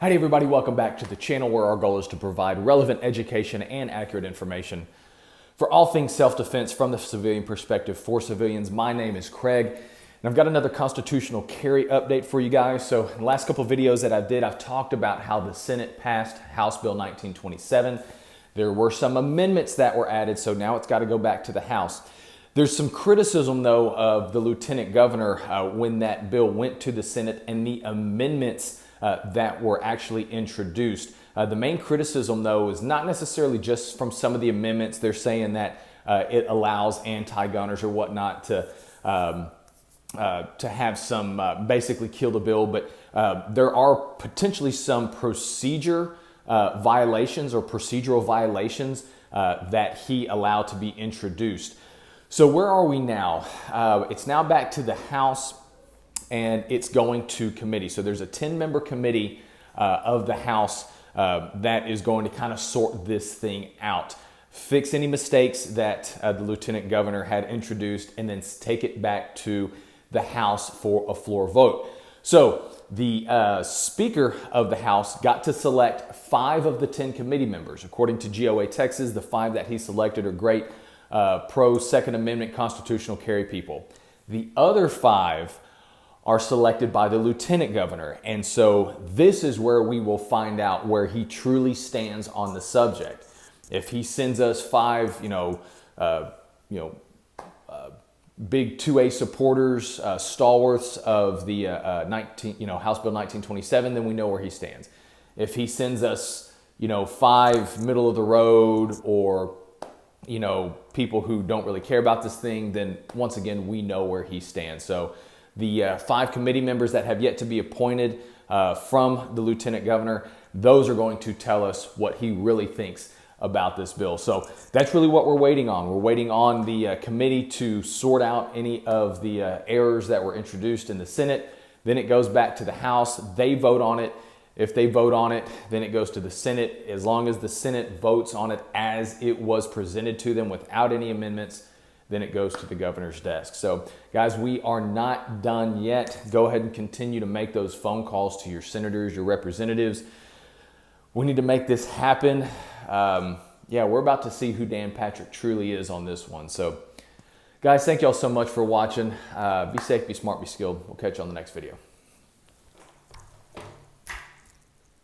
Howdy everybody, welcome back to the channel where our goal is to provide relevant education and accurate information for all things self-defense from the civilian perspective for civilians. My name is Craig and I've got another constitutional carry update for you guys. So in the last couple videos that I've talked about how the Senate passed House Bill 1927. There were some amendments that were added, so now it's got to go back to the House. There's some criticism though of the Lieutenant Governor when that bill went to the Senate and the amendments that were actually introduced. The main criticism, though, is not necessarily just from some of the amendments. They're saying that it allows anti-gunners or whatnot to have some basically kill the bill, but there are potentially some procedure violations or procedural violations that he allowed to be introduced. So where are we now? It's now back to the House, and it's going to committee. So there's a 10-member committee of the House that is going to kind of sort this thing out, fix any mistakes that the Lieutenant Governor had introduced, and then take it back to the House for a floor vote. So the Speaker of the House got to select 5 of the 10 committee members. According to GOA Texas, the 5 that he selected are great pro-Second Amendment constitutional carry people. The other 5 are selected by the Lieutenant Governor. And so this is where we will find out where he truly stands on the subject. If he sends us 5, big 2A supporters, stalwarts of the House Bill 1927, then we know where he stands. If he sends us, 5 middle of the road or, people who don't really care about this thing, then once again, we know where he stands. So the 5 committee members that have yet to be appointed from the Lieutenant Governor, those are going to tell us what he really thinks about this bill. So that's really what we're waiting on. We're waiting on the committee to sort out any of the errors that were introduced in the Senate. Then it goes back to the House. They vote on it. If they vote on it, then it goes to the Senate. As long as the Senate votes on it as it was presented to them without any amendments, then it goes to the governor's desk. So guys, we are not done yet. Go ahead and continue to make those phone calls to your senators, your representatives. We need to make this happen. We're about to see who Dan Patrick truly is on this one. So guys, thank y'all so much for watching. Be safe, be smart, be skilled. We'll catch you on the next video.